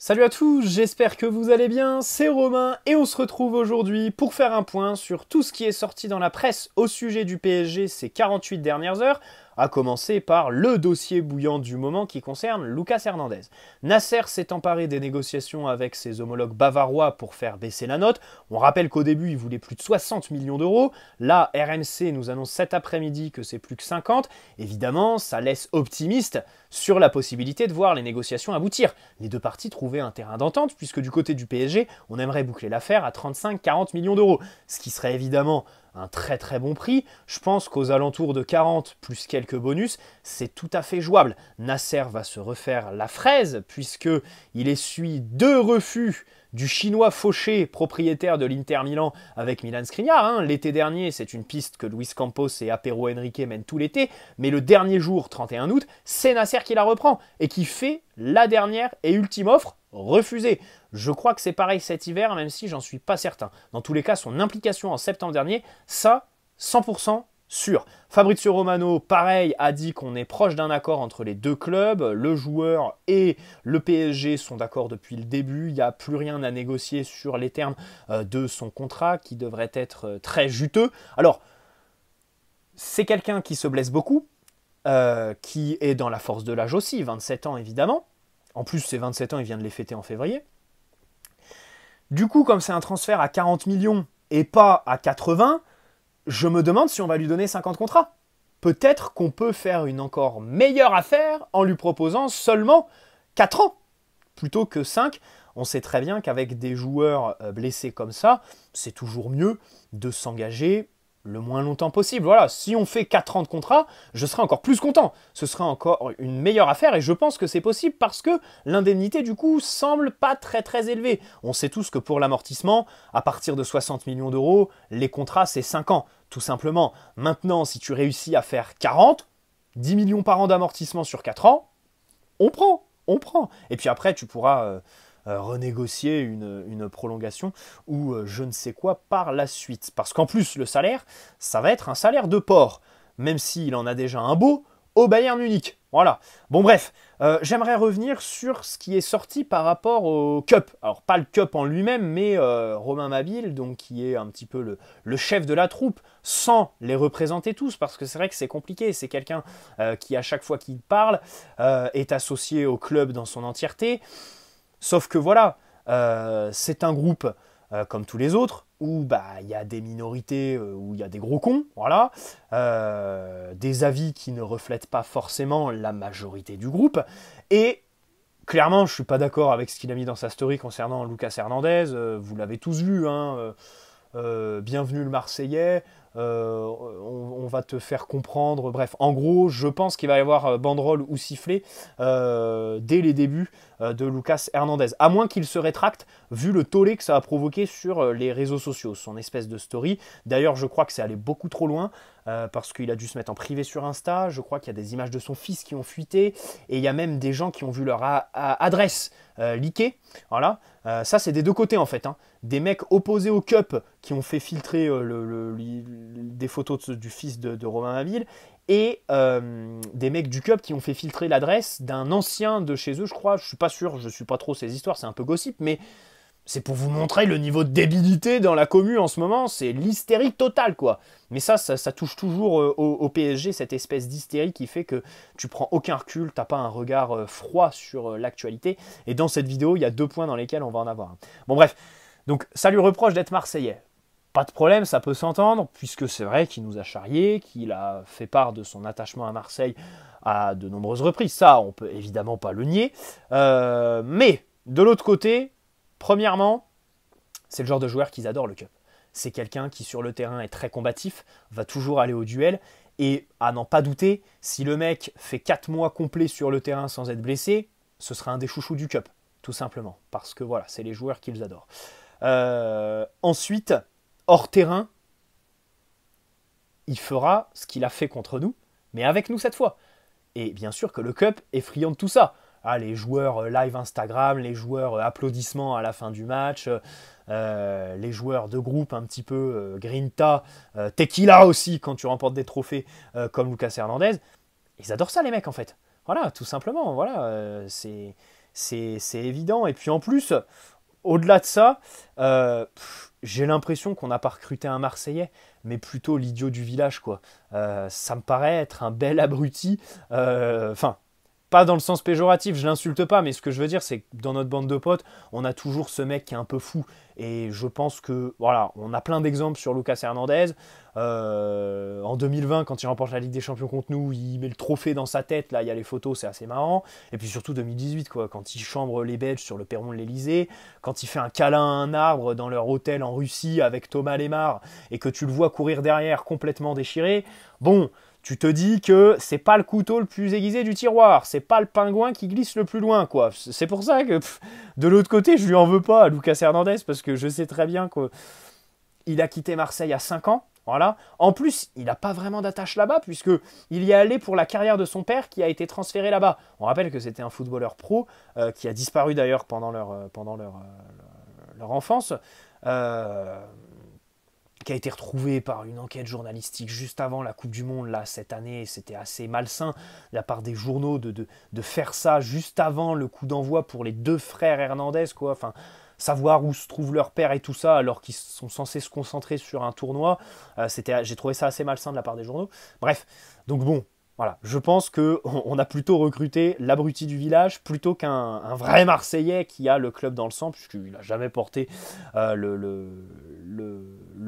Salut à tous, j'espère que vous allez bien, c'est Romain et on se retrouve aujourd'hui pour faire un point sur tout ce qui est sorti dans la presse au sujet du PSG ces 48 dernières heures, à commencer par le dossier bouillant du moment qui concerne Lucas Hernandez. Nasser s'est emparé des négociations avec ses homologues bavarois pour faire baisser la note. On rappelle qu'au début il voulait plus de 60 millions d'euros, là RMC nous annonce cet après-midi que c'est plus que 50, évidemment ça laisse optimiste sur la possibilité de voir les négociations aboutir. Les deux parties trouvaient un terrain d'entente, puisque du côté du PSG, on aimerait boucler l'affaire à 35-40 millions d'euros, ce qui serait évidemment un très très bon prix. Je pense qu'aux alentours de 40 plus quelques bonus, c'est tout à fait jouable. Nasser va se refaire la fraise, puisqu'il essuie 2 refus du chinois fauché, propriétaire de l'Inter Milan avec Milan Skriniar. L'été dernier, c'est une piste que Luis Campos et Apero Henrique mènent tout l'été, mais le dernier jour, 31 août, c'est Nasser qui la reprend et qui fait la dernière et ultime offre refusée. Je crois que c'est pareil cet hiver, même si j'en suis pas certain. Dans tous les cas, son implication en septembre dernier, ça, 100% sûr. Fabrizio Romano, pareil, a dit qu'on est proche d'un accord entre les deux clubs. Le joueur et le PSG sont d'accord depuis le début. Il n'y a plus rien à négocier sur les termes de son contrat qui devrait être très juteux. Alors, c'est quelqu'un qui se blesse beaucoup, qui est dans la force de l'âge aussi, 27 ans évidemment. En plus, ces 27 ans, il vient de les fêter en février. Du coup, comme c'est un transfert à 40 millions et pas à 80, je me demande si on va lui donner 50 contrats. Peut-être qu'on peut faire une encore meilleure affaire en lui proposant seulement 4 ans plutôt que 5. On sait très bien qu'avec des joueurs blessés comme ça, c'est toujours mieux de s'engager le moins longtemps possible. Voilà, si on fait 4 ans de contrat, je serai encore plus content. Ce sera encore une meilleure affaire et je pense que c'est possible parce que l'indemnité du coup semble pas très très élevée. On sait tous que pour l'amortissement, à partir de 60 millions d'euros, les contrats c'est 5 ans, tout simplement. Maintenant, si tu réussis à faire 40, 10 millions par an d'amortissement sur 4 ans, on prend, on prend. Et puis après, tu pourras renégocier une prolongation ou je ne sais quoi par la suite. Parce qu'en plus, le salaire, ça va être un salaire de porc, même s'il en a déjà un beau au Bayern Munich. Voilà. Bon bref, j'aimerais revenir sur ce qui est sorti par rapport au Cup. Alors pas le Cup en lui-même, mais Romain Mabille, donc qui est un petit peu le chef de la troupe, sans les représenter tous, parce que c'est vrai que c'est compliqué. C'est quelqu'un qui à chaque fois qu'il parle est associé au club dans son entièreté. Sauf que voilà, c'est un groupe comme tous les autres, où il y a des minorités, où il y a des gros cons, voilà, des avis qui ne reflètent pas forcément la majorité du groupe, et clairement, je suis pas d'accord avec ce qu'il a mis dans sa story concernant Lucas Hernandez, vous l'avez tous vu, bienvenue le Marseillais, on va te faire comprendre. Bref, en gros, je pense qu'il va y avoir banderole ou sifflet dès les débuts de Lucas Hernandez. À moins qu'il se rétracte, vu le tollé que ça a provoqué sur les réseaux sociaux, son espèce de story. D'ailleurs, je crois que c'est allé beaucoup trop loin, parce qu'il a dû se mettre en privé sur Insta. Je crois qu'il y a des images de son fils qui ont fuité, et il y a même des gens qui ont vu leur adresse leakée. Voilà. Ça, c'est des deux côtés en fait. Des mecs opposés au Cup qui ont fait filtrer des photos du fils de Romain Mabille et des mecs du Cup qui ont fait filtrer l'adresse d'un ancien de chez eux, je crois. Je suis pas sûr, je suis pas trop ces histoires, c'est un peu gossip, mais c'est pour vous montrer le niveau de débilité dans la commu en ce moment. C'est l'hystérie totale, quoi. Mais ça touche toujours au PSG, cette espèce d'hystérie qui fait que tu prends aucun recul, t'as pas un regard froid sur l'actualité. Et dans cette vidéo, il y a 2 points dans lesquels on va en avoir un. Bon bref, donc ça lui reproche d'être Marseillais. Pas de problème, ça peut s'entendre, puisque c'est vrai qu'il nous a charriés, qu'il a fait part de son attachement à Marseille à de nombreuses reprises. Ça, on peut évidemment pas le nier. Mais, de l'autre côté, premièrement, c'est le genre de joueur qu'ils adorent le Cup. C'est quelqu'un qui sur le terrain est très combatif, va toujours aller au duel, et à n'en pas douter, si le mec fait 4 mois complets sur le terrain sans être blessé, ce sera un des chouchous du Cup, tout simplement. Parce que voilà, c'est les joueurs qu'ils adorent. Ensuite, hors terrain, il fera ce qu'il a fait contre nous, mais avec nous cette fois. Et bien sûr que le Cup est friand de tout ça. Les joueurs live Instagram, les joueurs applaudissements à la fin du match, les joueurs de groupe un petit peu grinta, tequila aussi quand tu remportes des trophées comme Lucas Hernandez. Ils adorent ça les mecs en fait. Voilà, tout simplement. Voilà, c'est évident. Et puis en plus, au-delà de ça, j'ai l'impression qu'on n'a pas recruté un Marseillais, mais plutôt l'idiot du village, quoi. Ça me paraît être un bel abruti. Enfin, pas dans le sens péjoratif, je l'insulte pas, mais ce que je veux dire, c'est que dans notre bande de potes, on a toujours ce mec qui est un peu fou. Et je pense que, voilà, on a plein d'exemples sur Lucas Hernandez. En 2020, quand il remporte la Ligue des Champions contre nous, il met le trophée dans sa tête, là, il y a les photos, c'est assez marrant. Et puis surtout 2018, quoi, quand il chambre les Belges sur le perron de l'Elysée, quand il fait un câlin à un arbre dans leur hôtel en Russie avec Thomas Lemar, et que tu le vois courir derrière complètement déchiré. Bon, tu te dis que c'est pas le couteau le plus aiguisé du tiroir, c'est pas le pingouin qui glisse le plus loin, quoi. C'est pour ça que, de l'autre côté, je lui en veux pas à Lucas Hernandez, parce que je sais très bien qu'il a quitté Marseille à 5 ans, voilà. En plus, il n'a pas vraiment d'attache là-bas, puisqu'il y est allé pour la carrière de son père qui a été transféré là-bas. On rappelle que c'était un footballeur pro, qui a disparu d'ailleurs pendant leur enfance. Qui a été retrouvé par une enquête journalistique juste avant la Coupe du Monde, là, cette année. C'était assez malsain de la part des journaux de faire ça juste avant le coup d'envoi pour les deux frères Hernandez, quoi. Enfin, savoir où se trouve leur père et tout ça, alors qu'ils sont censés se concentrer sur un tournoi. J'ai trouvé ça assez malsain de la part des journaux. Bref, donc bon, voilà, je pense qu'on a plutôt recruté l'abruti du village plutôt qu'un vrai Marseillais qui a le club dans le sang, puisqu'il n'a jamais porté le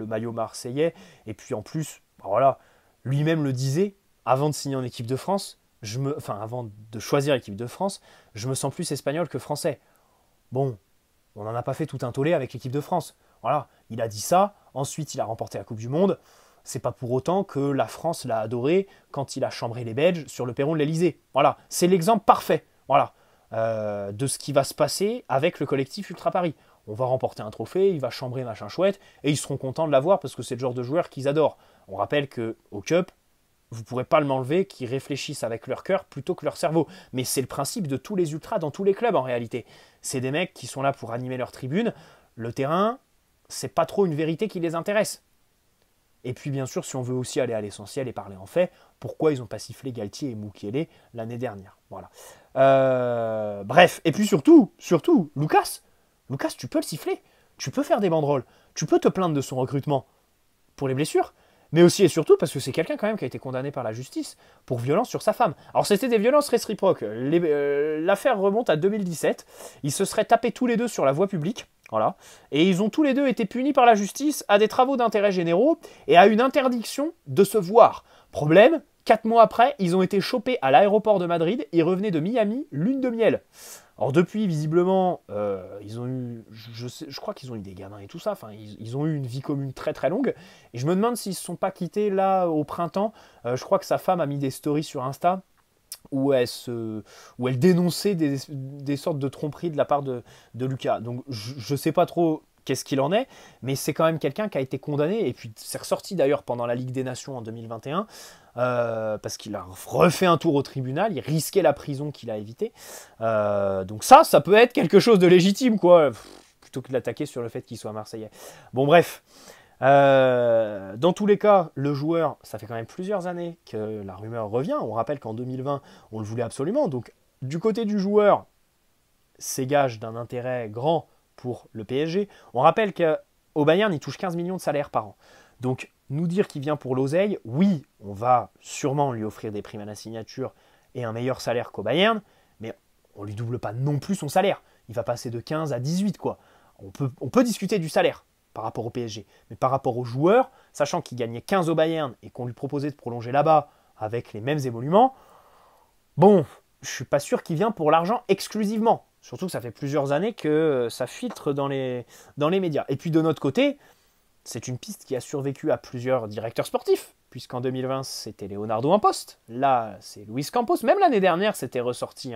maillot marseillais. Et puis en plus, voilà, lui-même le disait, avant de signer en équipe de France, avant de choisir l'équipe de France, je me sens plus espagnol que français. Bon, on n'en a pas fait tout un tollé avec l'équipe de France. Voilà, il a dit ça, ensuite il a remporté la Coupe du Monde. C'est pas pour autant que la France l'a adoré quand il a chambré les Belges sur le perron de l'Elysée. Voilà, c'est l'exemple parfait, voilà, de ce qui va se passer avec le collectif Ultra Paris. On va remporter un trophée, il va chambrer machin chouette, et ils seront contents de l'avoir parce que c'est le genre de joueur qu'ils adorent. On rappelle qu'au Cup, vous ne pourrez pas m'enlever qu'ils réfléchissent avec leur cœur plutôt que leur cerveau. Mais c'est le principe de tous les ultras dans tous les clubs en réalité. C'est des mecs qui sont là pour animer leur tribune. Le terrain, c'est pas trop une vérité qui les intéresse. Et puis bien sûr, si on veut aussi aller à l'essentiel et parler en fait, pourquoi ils n'ont pas sifflé Galtier et Mukiele l'année dernière. Voilà. Bref, et puis surtout, Lucas, tu peux le siffler, tu peux faire des banderoles, tu peux te plaindre de son recrutement pour les blessures, mais aussi et surtout parce que c'est quelqu'un quand même qui a été condamné par la justice pour violence sur sa femme. Alors c'était des violences réciproques. L'affaire remonte à 2017. Ils se seraient tapés tous les deux sur la voie publique. Voilà. Et ils ont tous les deux été punis par la justice à des travaux d'intérêt généraux et à une interdiction de se voir. Problème, 4 mois après, ils ont été chopés à l'aéroport de Madrid. Ils revenaient de Miami, lune de miel. Alors depuis, visiblement, ils ont eu, je crois qu'ils ont eu des gamins et tout ça. Enfin, ils ont eu une vie commune très très longue. Et je me demande s'ils ne se sont pas quittés là au printemps. Je crois que sa femme a mis des stories sur Insta où elle dénonçait des sortes de tromperies de la part de Lucas. Donc je ne sais pas trop qu'est-ce qu'il en est, mais c'est quand même quelqu'un qui a été condamné, et puis c'est ressorti d'ailleurs pendant la Ligue des Nations en 2021, parce qu'il a refait un tour au tribunal, il risquait la prison qu'il a évité. Donc ça peut être quelque chose de légitime, quoi, plutôt que de l'attaquer sur le fait qu'il soit marseillais. Bon bref. Dans tous les cas, le joueur, ça fait quand même plusieurs années que la rumeur revient. On rappelle qu'en 2020, on le voulait absolument. Donc, du côté du joueur, c'est gage d'un intérêt grand pour le PSG. On rappelle qu'au Bayern, il touche 15 millions de salaires par an. Donc, nous dire qu'il vient pour l'oseille, oui, on va sûrement lui offrir des primes à la signature et un meilleur salaire qu'au Bayern, mais on ne lui double pas non plus son salaire. Il va passer de 15 à 18, quoi. On peut discuter du salaire par rapport au PSG. Mais par rapport aux joueurs, sachant qu'il gagnait 15 au Bayern et qu'on lui proposait de prolonger là-bas avec les mêmes émoluments, bon, je suis pas sûr qu'il vient pour l'argent exclusivement. Surtout que ça fait plusieurs années que ça filtre dans les médias. Et puis de notre côté, c'est une piste qui a survécu à plusieurs directeurs sportifs, puisqu'en 2020, c'était Leonardo Impost. Là, c'est Luis Campos. Même l'année dernière, c'était ressorti.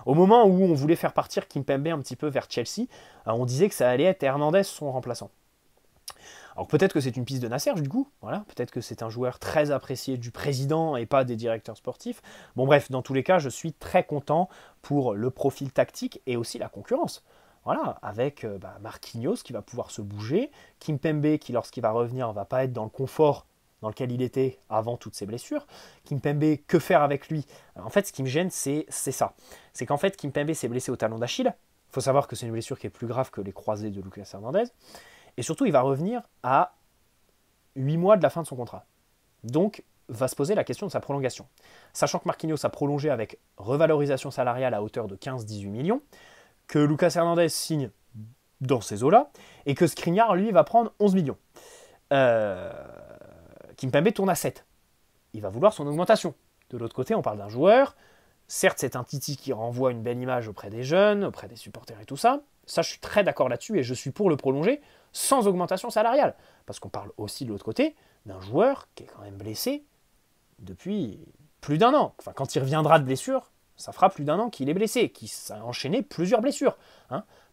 Au moment où on voulait faire partir Kimpembe un petit peu vers Chelsea, on disait que ça allait être Hernandez son remplaçant. Alors peut-être que c'est une piste de Nasser du coup, voilà, peut-être que c'est un joueur très apprécié du président et pas des directeurs sportifs. Bon bref, dans tous les cas, je suis très content pour le profil tactique et aussi la concurrence. Voilà, avec Marquinhos qui va pouvoir se bouger, Kimpembe qui lorsqu'il va revenir ne va pas être dans le confort dans lequel il était avant toutes ses blessures. Kimpembe, que faire avec lui? En fait, ce qui me gêne, c'est ça. C'est qu'en fait, Kimpembe s'est blessé au talon d'Achille. Il faut savoir que c'est une blessure qui est plus grave que les croisés de Lucas Hernandez. Et surtout, il va revenir à 8 mois de la fin de son contrat. Donc, va se poser la question de sa prolongation. Sachant que Marquinhos a prolongé avec revalorisation salariale à hauteur de 15-18 millions, que Lucas Hernandez signe dans ces eaux-là, et que Skriniar, lui, va prendre 11 millions. Kimpembe tourne à 7. Il va vouloir son augmentation. De l'autre côté, on parle d'un joueur. Certes, c'est un Titi qui renvoie une belle image auprès des jeunes, auprès des supporters et tout ça. Ça, je suis très d'accord là-dessus et je suis pour le prolonger sans augmentation salariale. Parce qu'on parle aussi de l'autre côté d'un joueur qui est quand même blessé depuis plus d'1 an. Enfin, quand il reviendra de blessure, ça fera plus d'1 an qu'il est blessé, qu'il a enchaîné plusieurs blessures.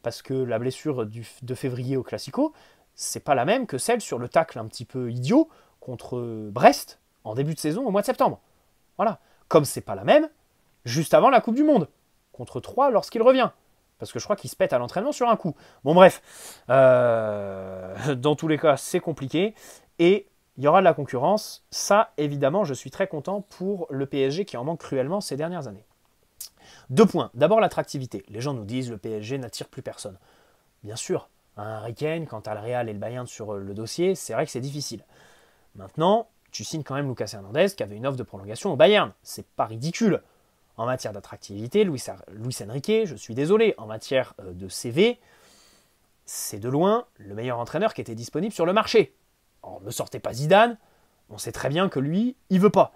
Parce que la blessure de février au Classico, c'est pas la même que celle sur le tacle un petit peu idiot contre Brest en début de saison au mois de septembre. Voilà. Comme c'est pas la même juste avant la Coupe du Monde, contre Troyes lorsqu'il revient. Parce que je crois qu'il se pète à l'entraînement sur un coup. Bon bref, dans tous les cas, c'est compliqué. Et il y aura de la concurrence. Ça, évidemment, je suis très content pour le PSG qui en manque cruellement ces dernières années. 2 points. D'abord, l'attractivité. Les gens nous disent le PSG n'attire plus personne. Bien sûr, un Harry Kane, quand tu as le Real et le Bayern sur le dossier, c'est vrai que c'est difficile. Maintenant, tu signes quand même Lucas Hernandez qui avait une offre de prolongation au Bayern. C'est pas ridicule. En matière d'attractivité, Luis Enrique, je suis désolé, en matière de CV, c'est de loin le meilleur entraîneur qui était disponible sur le marché. Alors, ne sortez pas Zidane, on sait très bien que lui, il veut pas.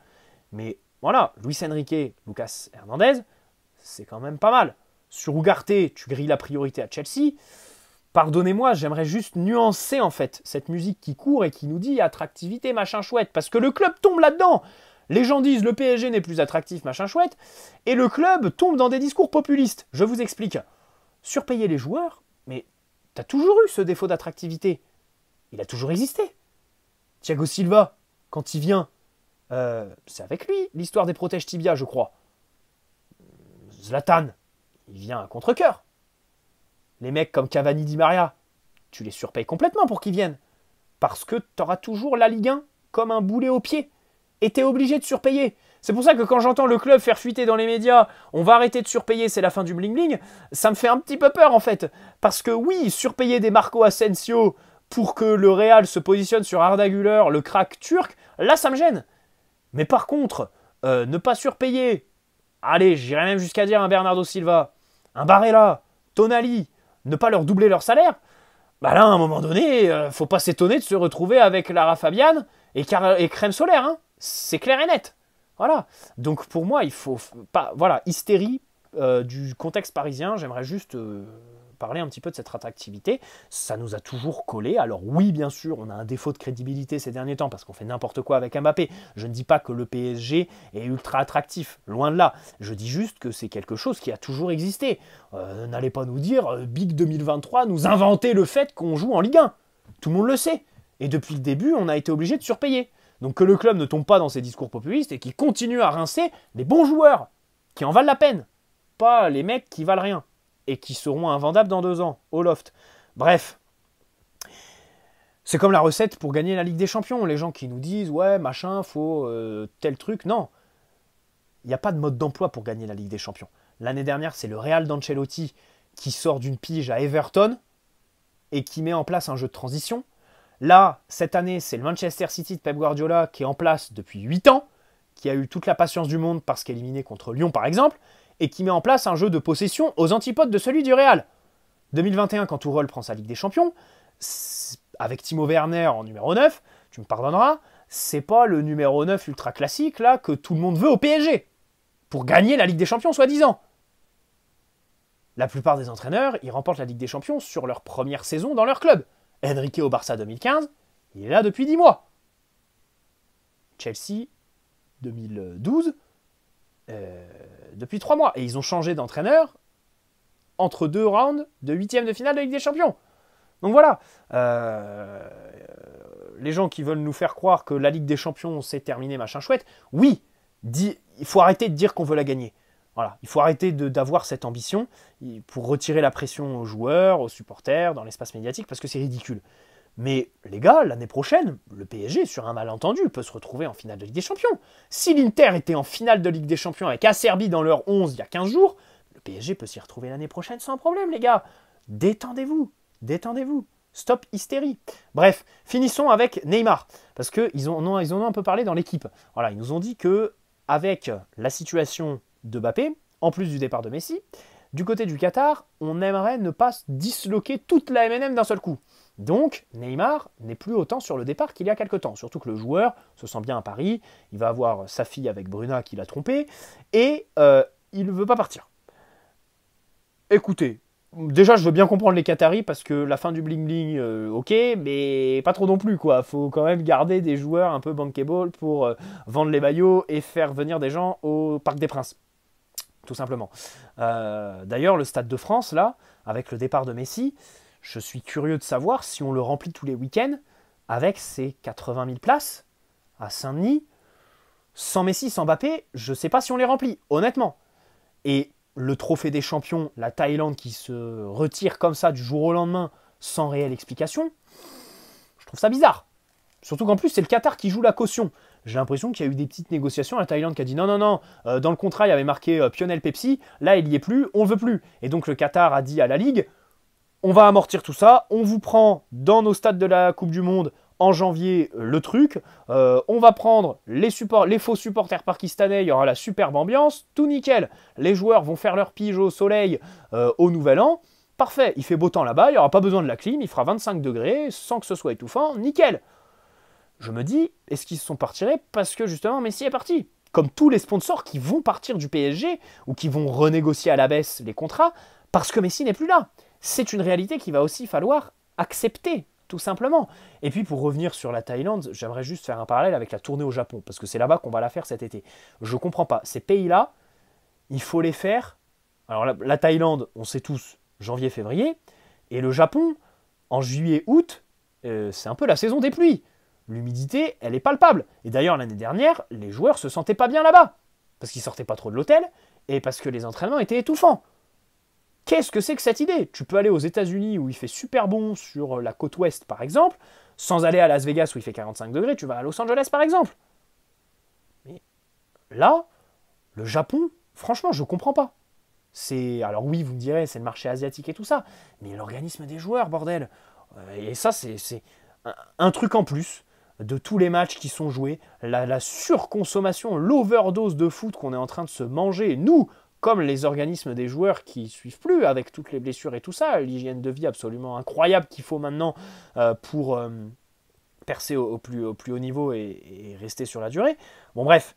Mais voilà, Luis Enrique, Lucas Hernandez, c'est quand même pas mal. Sur Ugarte, tu grilles la priorité à Chelsea. Pardonnez-moi, j'aimerais juste nuancer en fait cette musique qui court et qui nous dit attractivité, machin chouette, parce que le club tombe là-dedans. Les gens disent le PSG n'est plus attractif, machin chouette, et le club tombe dans des discours populistes. Je vous explique. Surpayer les joueurs, mais t'as toujours eu ce défaut d'attractivité. Il a toujours existé. Thiago Silva, quand il vient, c'est avec lui l'histoire des protèges tibia, je crois. Zlatan, il vient à contre-cœur. Les mecs comme Cavani, Di Maria, tu les surpayes complètement pour qu'ils viennent. Parce que t'auras toujours la Ligue 1 comme un boulet au pied. Et t'es obligé de surpayer. C'est pour ça que quand j'entends le club faire fuiter dans les médias, on va arrêter de surpayer, c'est la fin du bling-bling, ça me fait un petit peu peur en fait. Parce que oui, surpayer des Marco Asensio pour que le Real se positionne sur Arda Güler, le crack turc, là ça me gêne. Mais par contre, ne pas surpayer, allez, j'irais même jusqu'à dire un Bernardo Silva, un Barella, Tonali, ne pas leur doubler leur salaire, bah là à un moment donné, faut pas s'étonner de se retrouver avec Lara Fabian et Crème Solaire, hein. C'est clair et net. Voilà. Donc pour moi, il faut pas. Voilà, hystérie du contexte parisien. J'aimerais juste parler un petit peu de cette attractivité. Ça nous a toujours collé. Alors oui, bien sûr, on a un défaut de crédibilité ces derniers temps parce qu'on fait n'importe quoi avec Mbappé. Je ne dis pas que le PSG est ultra attractif. Loin de là. Je dis juste que c'est quelque chose qui a toujours existé. N'allez pas nous dire Big 2023 nous inventer le fait qu'on joue en Ligue 1. Tout le monde le sait. Et depuis le début, on a été obligé de surpayer. Donc que le club ne tombe pas dans ces discours populistes et qu'il continue à rincer les bons joueurs qui en valent la peine. Pas les mecs qui valent rien et qui seront invendables dans 2 ans, au loft. Bref. C'est comme la recette pour gagner la Ligue des Champions. Les gens qui nous disent, ouais, machin, faut tel truc. Non. Il n'y a pas de mode d'emploi pour gagner la Ligue des Champions. L'année dernière, c'est le Real d'Ancelotti qui sort d'une pige à Everton et qui met en place un jeu de transition. Là, cette année, c'est le Manchester City de Pep Guardiola qui est en place depuis 8 ans, qui a eu toute la patience du monde parce qu'éliminé contre Lyon par exemple, et qui met en place un jeu de possession aux antipodes de celui du Real. 2021, quand Tourelle prend sa Ligue des Champions, avec Timo Werner en numéro 9, tu me pardonneras, c'est pas le numéro 9 ultra classique là que tout le monde veut au PSG, pour gagner la Ligue des Champions soi-disant. La plupart des entraîneurs, ils remportent la Ligue des Champions sur leur première saison dans leur club. Enrique au Barça 2015, il est là depuis 10 mois. Chelsea 2012, depuis 3 mois. Et ils ont changé d'entraîneur entre 2 rounds de 8e de finale de Ligue des Champions. Donc voilà. Les gens qui veulent nous faire croire que la Ligue des Champions c'est terminé, machin chouette, oui, il faut arrêter de dire qu'on veut la gagner. Voilà, il faut arrêter d'avoir cette ambition pour retirer la pression aux joueurs, aux supporters, dans l'espace médiatique, parce que c'est ridicule. Mais les gars, l'année prochaine, le PSG, sur un malentendu, peut se retrouver en finale de Ligue des Champions. Si l'Inter était en finale de Ligue des Champions avec Acerbi dans leur 11 il y a 15 jours, le PSG peut s'y retrouver l'année prochaine sans problème, les gars. Détendez-vous, détendez-vous. Stop hystérie. Bref, finissons avec Neymar. Parce qu'ils en ont un peu parlé dans l'équipe. Voilà, ils nous ont dit que avec la situation de Mbappé, en plus du départ de Messi, du côté du Qatar, on aimerait ne pas disloquer toute la MNM d'un seul coup. Donc, Neymar n'est plus autant sur le départ qu'il y a quelque temps. Surtout que le joueur se sent bien à Paris, il va avoir sa fille avec Bruna qui l'a trompé, et il ne veut pas partir. Écoutez, déjà je veux bien comprendre les Qataris, parce que la fin du bling-bling, ok, mais pas trop non plus, quoi. Faut quand même garder des joueurs un peu bankable pour vendre les maillots et faire venir des gens au Parc des Princes. Tout simplement. D'ailleurs, le Stade de France, là, avec le départ de Messi, je suis curieux de savoir si on le remplit tous les week-ends avec ses 80 000 places à Saint-Denis. Sans Messi, sans Mbappé, je ne sais pas si on les remplit, honnêtement. Et le trophée des champions, la Thaïlande qui se retire comme ça du jour au lendemain sans réelle explication, je trouve ça bizarre. Surtout qu'en plus, c'est le Qatar qui joue la caution. J'ai l'impression qu'il y a eu des petites négociations. La Thaïlande qui a dit non, non, non, dans le contrat, il y avait marqué Pionel Pepsi. Là, il n'y est plus, on ne veut plus. Et donc, le Qatar a dit à la Ligue, on va amortir tout ça, on vous prend dans nos stades de la Coupe du Monde en janvier le truc, on va prendre les faux supporters pakistanais, il y aura la superbe ambiance, tout nickel. Les joueurs vont faire leur pige au soleil au Nouvel An. Parfait, il fait beau temps là-bas, il n'y aura pas besoin de la clim, il fera 25 degrés sans que ce soit étouffant, nickel. Je me dis, est-ce qu'ils se sont pas retirés parce que justement Messi est parti? Comme tous les sponsors qui vont partir du PSG ou qui vont renégocier à la baisse les contrats parce que Messi n'est plus là. C'est une réalité qu'il va aussi falloir accepter, tout simplement. Et puis pour revenir sur la Thaïlande, j'aimerais juste faire un parallèle avec la tournée au Japon, parce que c'est là-bas qu'on va la faire cet été. Je ne comprends pas. Ces pays-là, il faut les faire. Alors la Thaïlande, on sait tous, janvier-février, et le Japon, en juillet-août, c'est un peu la saison des pluies. L'humidité, elle est palpable. Et d'ailleurs, l'année dernière, les joueurs se sentaient pas bien là-bas, parce qu'ils sortaient pas trop de l'hôtel, et parce que les entraînements étaient étouffants. Qu'est-ce que c'est que cette idée? Tu peux aller aux États-Unis où il fait super bon sur la côte ouest par exemple, sans aller à Las Vegas où il fait 45 degrés, tu vas à Los Angeles par exemple. Mais là, le Japon, franchement, je ne comprends pas. Alors oui, vous me direz, c'est le marché asiatique et tout ça, mais l'organisme des joueurs, bordel. Et ça, c'est un truc en plus de tous les matchs qui sont joués, la surconsommation, l'overdose de foot qu'on est en train de se manger, nous, comme les organismes des joueurs qui ne suivent plus avec toutes les blessures et tout ça, l'hygiène de vie absolument incroyable qu'il faut maintenant pour percer au plus haut niveau et rester sur la durée. Bon bref,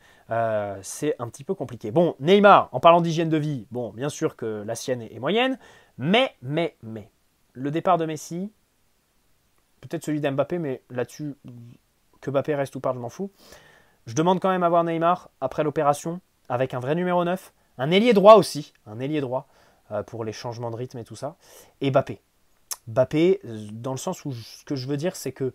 c'est un petit peu compliqué. Bon, Neymar, en parlant d'hygiène de vie, bon, bien sûr que la sienne est moyenne, mais, le départ de Messi, peut-être celui d'Mbappé, mais là-dessus, que Mbappé reste ou parte, je m'en fous. Je demande quand même à voir Neymar après l'opération, avec un vrai numéro 9, un ailier droit aussi, pour les changements de rythme et tout ça. Et Mbappé. Mbappé, dans le sens où ce que je veux dire, c'est que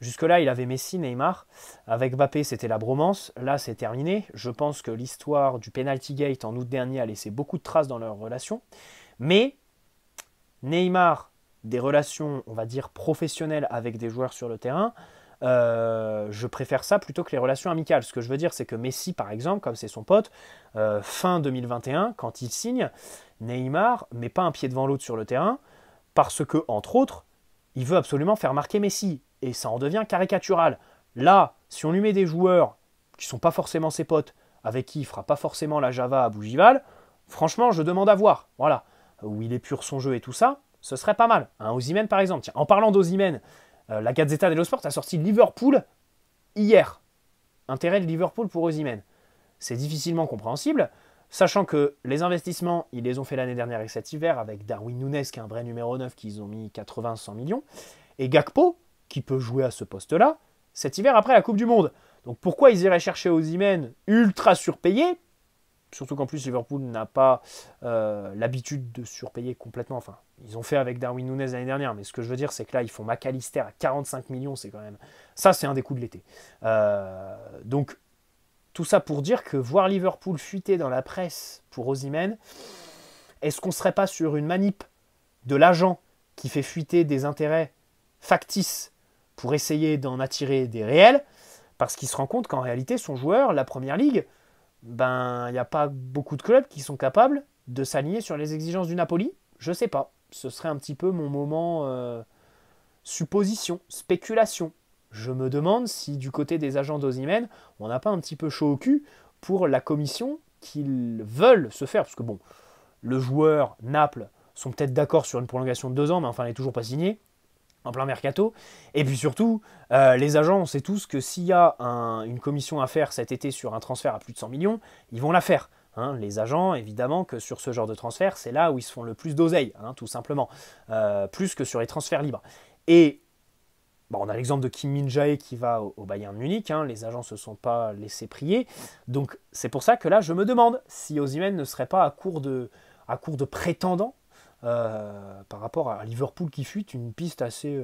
jusque-là, il avait Messi, Neymar. Avec Mbappé, c'était la bromance. Là, c'est terminé. Je pense que l'histoire du penalty gate en août dernier a laissé beaucoup de traces dans leur relation. Mais Neymar, des relations, on va dire, professionnelles avec des joueurs sur le terrain, je préfère ça plutôt que les relations amicales. Ce que je veux dire, c'est que Messi, par exemple, comme c'est son pote, fin 2021, quand il signe, Neymar met pas un pied devant l'autre sur le terrain parce que, entre autres, il veut absolument faire marquer Messi. Et ça en devient caricatural. Là, si on lui met des joueurs qui ne sont pas forcément ses potes, avec qui il ne fera pas forcément la Java à Bougival, franchement, je demande à voir. Voilà. Où il épure son jeu et tout ça, ce serait pas mal. Un Osimhen, par exemple. Tiens, en parlant d'Osimhen, la Gazzetta dello Sport a sorti Liverpool hier. Intérêt de Liverpool pour Osimhen. C'est difficilement compréhensible, sachant que les investissements, ils les ont fait l'année dernière et cet hiver avec Darwin Núñez, qui est un vrai numéro 9, qu'ils ont mis 80-100 millions, et Gakpo, qui peut jouer à ce poste-là, cet hiver après la Coupe du Monde. Donc pourquoi ils iraient chercher Osimhen ultra surpayé? Surtout qu'en plus Liverpool n'a pas l'habitude de surpayer complètement. Enfin, ils ont fait avec Darwin Núñez l'année dernière, mais ce que je veux dire, c'est que là, ils font McAllister à 45 millions, c'est quand même... Ça, c'est un des coups de l'été. Donc, tout ça pour dire que voir Liverpool fuiter dans la presse pour Osimhen, est-ce qu'on ne serait pas sur une manip de l'agent qui fait fuiter des intérêts factices pour essayer d'en attirer des réels, parce qu'il se rend compte qu'en réalité, son joueur, la Première Ligue, ben, il n'y a pas beaucoup de clubs qui sont capables de s'aligner sur les exigences du Napoli. Je sais pas. Ce serait un petit peu mon moment supposition, spéculation. Je me demande si du côté des agents d'Osimhen, on n'a pas un petit peu chaud au cul pour la commission qu'ils veulent se faire. Parce que bon, le joueur, Naples, sont peut-être d'accord sur une prolongation de 2 ans, mais enfin, elle n'est toujours pas signée, en plein mercato. Et puis surtout, les agents, on sait tous que s'il y a une commission à faire cet été sur un transfert à plus de 100 millions, ils vont la faire. Hein. Les agents, évidemment, que sur ce genre de transfert, c'est là où ils se font le plus d'oseille, hein, tout simplement. Plus que sur les transferts libres. Et bon, on a l'exemple de Kim Min-jae qui va au Bayern Munich, hein, les agents ne se sont pas laissés prier. Donc c'est pour ça que là, je me demande si Osimhen ne serait pas à court de prétendants par rapport à Liverpool qui fut une piste assez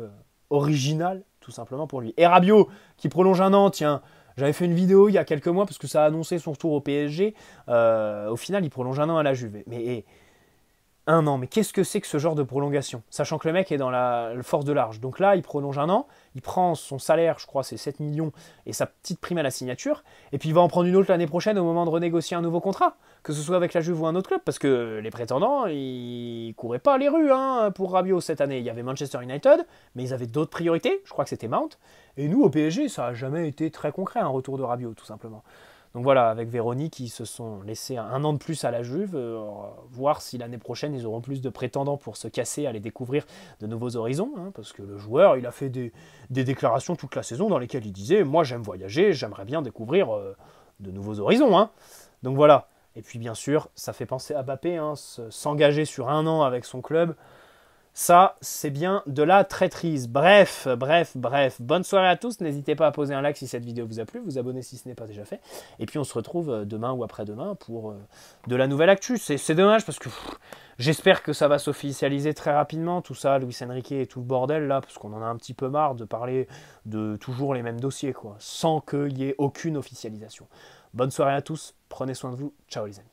originale, tout simplement pour lui. Et Rabiot qui prolonge 1 an, tiens, j'avais fait une vidéo il y a quelques mois parce que ça a annoncé son retour au PSG. Au final, il prolonge 1 an à la Juve. Mais 1 an, mais qu'est-ce que c'est que ce genre de prolongation? Sachant que le mec est dans le force de large. Donc là, il prolonge 1 an, il prend son salaire, je crois, c'est 7 millions, et sa petite prime à la signature, et puis il va en prendre une autre l'année prochaine au moment de renégocier un nouveau contrat, que ce soit avec la Juve ou un autre club, parce que les prétendants, ils couraient pas les rues hein, pour Rabiot cette année. Il y avait Manchester United, mais ils avaient d'autres priorités, je crois que c'était Mount, et nous, au PSG, ça n'a jamais été très concret, un retour de Rabiot, tout simplement. Donc voilà, avec Véronique, ils se sont laissés 1 an de plus à la Juve, voir si l'année prochaine ils auront plus de prétendants pour se casser, aller découvrir de nouveaux horizons, hein, parce que le joueur, il a fait des déclarations toute la saison dans lesquelles il disait « Moi j'aime voyager, j'aimerais bien découvrir de nouveaux horizons. Hein. » Donc voilà, et puis bien sûr, ça fait penser à Mbappé, hein, s'engager sur 1 an avec son club. Ça, c'est bien de la traîtrise. Bref. Bonne soirée à tous. N'hésitez pas à poser un like si cette vidéo vous a plu, vous abonner si ce n'est pas déjà fait. Et puis on se retrouve demain ou après-demain pour de la nouvelle actu. C'est dommage parce que j'espère que ça va s'officialiser très rapidement. Tout ça, Luis Enrique et tout le bordel là, parce qu'on en a un petit peu marre de parler de toujours les mêmes dossiers, quoi, sans qu'il y ait aucune officialisation. Bonne soirée à tous. Prenez soin de vous. Ciao les amis.